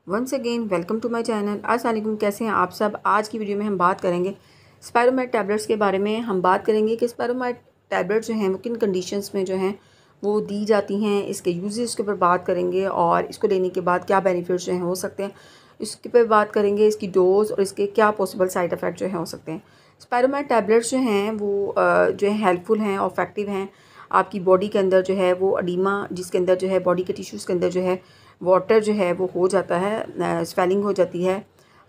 Once again welcome to my channel. अस्सलाम वालेकुम, कैसे हैं आप सब। आज की वीडियो में हम बात करेंगे स्पायरोमेट टैबलेट्स के बारे में। हम बात करेंगे कि स्पायरोमेट टैबलेट जो हैं वो किन कंडीशंस में जो हैं वो दी जाती हैं, इसके यूजेस के ऊपर बात करेंगे और इसको लेने के बाद क्या बेनिफिट्स जो हैं हो सकते हैं इसके पर बात करेंगे, इसकी डोज और इसके क्या पॉसिबल साइड इफ़ेक्ट जो हैं हो सकते हैं। स्पायरोमेट टैबलेट्स जो हैं वो जो है हेल्पफुल हैं और इफेक्टिव हैं। आपकी बॉडी के अंदर जो है वो अडीमा, जिसके अंदर जो है बॉडी के टिश्यूज़ के अंदर जो है वाटर जो है वो हो जाता है, स्वेलिंग हो जाती है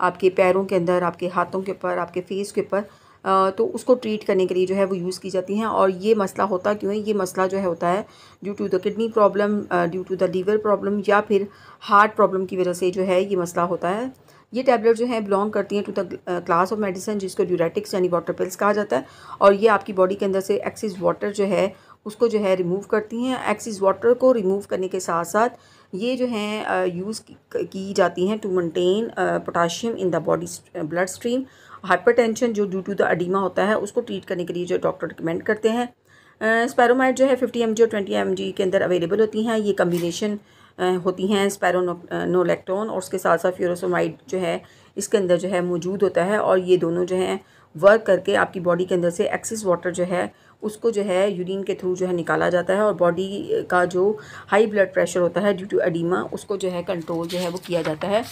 आपके पैरों के अंदर, आपके हाथों के ऊपर, आपके फेस के ऊपर, तो उसको ट्रीट करने के लिए जो है वो यूज़ की जाती हैं। और ये मसला होता क्यों है? ये मसला जो है होता है due to the kidney problem, due to the liver problem या फिर हार्ट प्रॉब्लम की वजह से जो है ये मसला होता है। ये टैबलेट जो है बिलोंग करती हैं to the class of medicine जिसको ड्यूरेटिक्स यानी वाटर पिल्स कहा जाता है। और ये आपकी बॉडी के अंदर से एक्सेस वाटर जो है उसको जो है रिमूव करती हैं। एक्सेस वाटर को रिमूव करने के साथ साथ ये जो हैं यूज़ की जाती हैं to maintain potassium in the body blood stream. Hypertension जो ड्यू टू द एडिमा होता है उसको ट्रीट करने के लिए जो डॉक्टर रिकमेंड करते हैं। स्पायरोमाइड जो है 50 mg और 20 mg के अंदर अवेलेबल होती हैं। ये कम्बिनेशन होती हैं स्पायरोनोलेक्टोन और उसके साथ साथ फ्यूरोसोमाइड जो है इसके अंदर जो है मौजूद होता है। और ये दोनों जो हैं वर्क करके आपकी बॉडी के अंदर से एक्सेस वाटर जो है उसको जो है यूरिन के थ्रू जो है निकाला जाता है और बॉडी का जो हाई ब्लड प्रेशर होता है ड्यू टू एडिमा उसको जो है कंट्रोल जो है वो किया जाता है।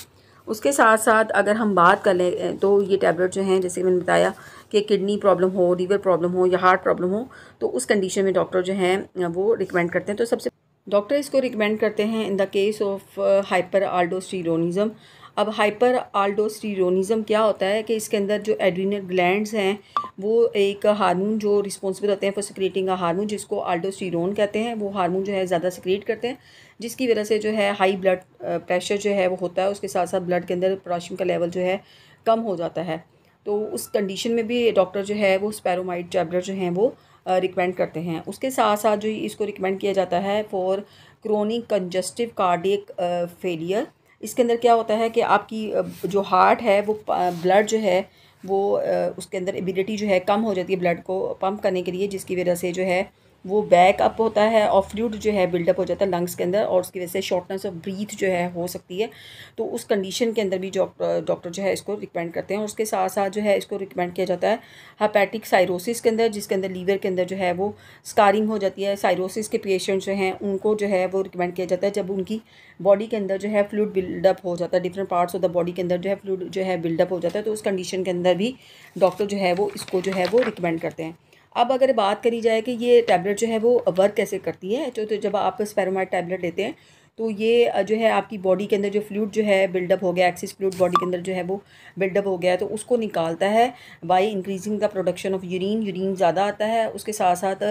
उसके साथ साथ अगर हम बात कर लें तो ये टैबलेट जो हैं, जैसे मैंने बताया कि किडनी प्रॉब्लम हो, लीवर प्रॉब्लम हो या हार्ट प्रॉब्लम हो, तो उस कंडीशन में डॉक्टर जो हैं वो रिकमेंड करते हैं। तो सबसे डॉक्टर इसको रिकमेंड करते हैं in the case of hyperaldosteronism. अब हाइपर आल्डोस्टेरोनिज्म क्या होता है कि इसके अंदर जो एड्रीनल ग्लैंड्स हैं वो एक हार्मोन जो रिस्पॉन्सिबल होते हैं फॉर सिक्रेटिंग अ हार्मोन जिसको आल्डोस्टेरोन कहते हैं, वो हार्मोन जो है ज़्यादा सिक्रेट करते हैं, जिसकी वजह से जो है हाई ब्लड प्रेशर जो है वो होता है। उसके साथ साथ ब्लड के अंदर पोटेशियम का लेवल जो है कम हो जाता है। तो उस कंडीशन में भी डॉक्टर जो है वो स्पायरोमाइड टैबलेट जो हैं वो रिकमेंड करते हैं। उसके साथ साथ जो इसको रिकमेंड किया जाता है for chronic congestive cardiac failure. इसके अंदर क्या होता है कि आपकी जो हार्ट है वो ब्लड जो है वो उसके अंदर एबिलिटी जो है कम हो जाती है ब्लड को पंप करने के लिए, जिसकी वजह से जो है वो बैक अप होता है और फ्लूइड जो है बिल्डअप हो जाता है लंग्स के अंदर और उसकी वजह से शॉर्टनेस ऑफ ब्रीथ जो है हो सकती है। तो उस कंडीशन के अंदर भी डॉक्टर जो है इसको रिकमेंड करते हैं। और उसके साथ साथ जो है इसको रिकमेंड किया जाता है हेपेटिक साइरोसिस के अंदर, जिसके अंदर लीवर के अंदर जो है वो स्कारिंग हो जाती है। साइरोसिस के पेशेंट जो हैं उनको जो है वो रिकमेंड किया जाता है जब उनकी बॉडी के अंदर जो है फ्लूइड बिल्डअप हो जाता है, different parts of the body के अंदर जो है फ्लूइड जो है बिल्डअप हो जाता है। तो उस कंडीशन के अंदर भी डॉक्टर जो है वो इसको जो है वो रिकमेंड करते हैं। अब अगर बात करी जाए कि ये टैबलेट जो है वो वर्क कैसे करती है, तो जब आप स्पायरोमाइड टैबलेट लेते हैं तो ये जो है आपकी बॉडी के अंदर जो फ्लूइड जो है बिल्डअप हो गया, एक्सेस फ्लूइड बॉडी के अंदर जो है वो बिल्डअप हो गया है, तो उसको निकालता है by increasing the production of urine. Urine ज़्यादा आता है। उसके साथ साथ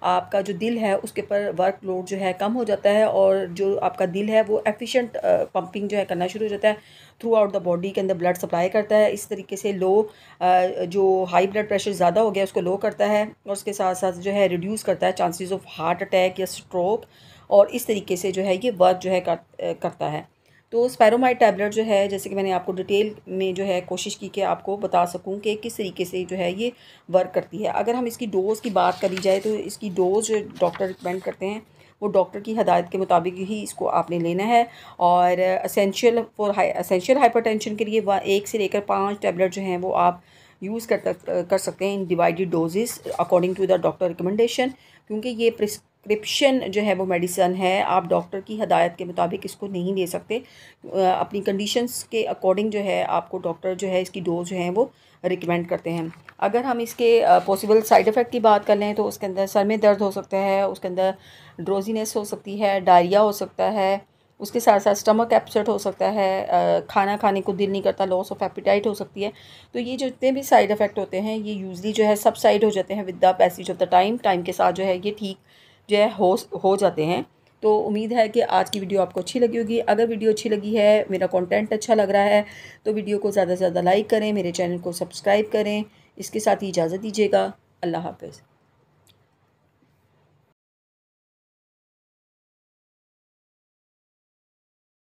आपका जो दिल है उसके पर वर्क लोड जो है कम हो जाता है और जो आपका दिल है वो एफिशिएंट पंपिंग जो है करना शुरू हो जाता है, थ्रू आउट द बॉडी के अंदर ब्लड सप्लाई करता है। इस तरीके से लो जो हाई ब्लड प्रेशर ज़्यादा हो गया उसको लो करता है और उसके साथ साथ जो है रिड्यूस करता है चांसेस ऑफ हार्ट अटैक या स्ट्रोक। और इस तरीके से जो है ये वर्क जो है करता है। तो स्पायरोमाइड टैबलेट जो है, जैसे कि मैंने आपको डिटेल में जो है कोशिश की कि आपको बता सकूं कि किस तरीके से जो है ये वर्क करती है। अगर हम इसकी डोज़ की बात करी जाए तो इसकी डोज़ जो डॉक्टर रिकमेंड करते हैं वो डॉक्टर की हदायत के मुताबिक ही इसको आपने लेना है। और एसेंशियल हाइपरटेंशन के लिए 1 से लेकर 5 टैबलेट जो हैं वो आप यूज़ कर सकते हैं in divided doses according to the doctor recommendation, क्योंकि ये प्रिस्क्रिप्शन जो है वो मेडिसन है, आप डॉक्टर की हदायत के मुताबिक इसको नहीं ले सकते। अपनी कंडीशंस के अकॉर्डिंग जो है आपको डॉक्टर जो है इसकी डोज जो है वो रिकमेंड करते हैं। अगर हम इसके पॉसिबल साइड इफ़ेक्ट की बात कर लें तो उसके अंदर सर में दर्द हो सकता है, उसके अंदर ड्रोजीनेस हो सकती है, डायरिया हो सकता है, उसके साथ साथ स्टमक अपसेट हो सकता है, खाना खाने को दिल नहीं करता, लॉस ऑफ एपिटाइट हो सकती है। तो ये जितने भी साइड इफ़ेक्ट होते हैं ये यूजली जो है सबसाइड हो जाते हैं with the passage of the time के साथ जो है ये ठीक जो है हो जाते हैं। तो उम्मीद है कि आज की वीडियो आपको अच्छी लगी होगी। अगर वीडियो अच्छी लगी है, मेरा कंटेंट अच्छा लग रहा है, तो वीडियो को ज़्यादा से ज़्यादा लाइक करें, मेरे चैनल को सब्सक्राइब करें। इसके साथ ही इजाज़त दीजिएगा। अल्लाह हाफ़िज़।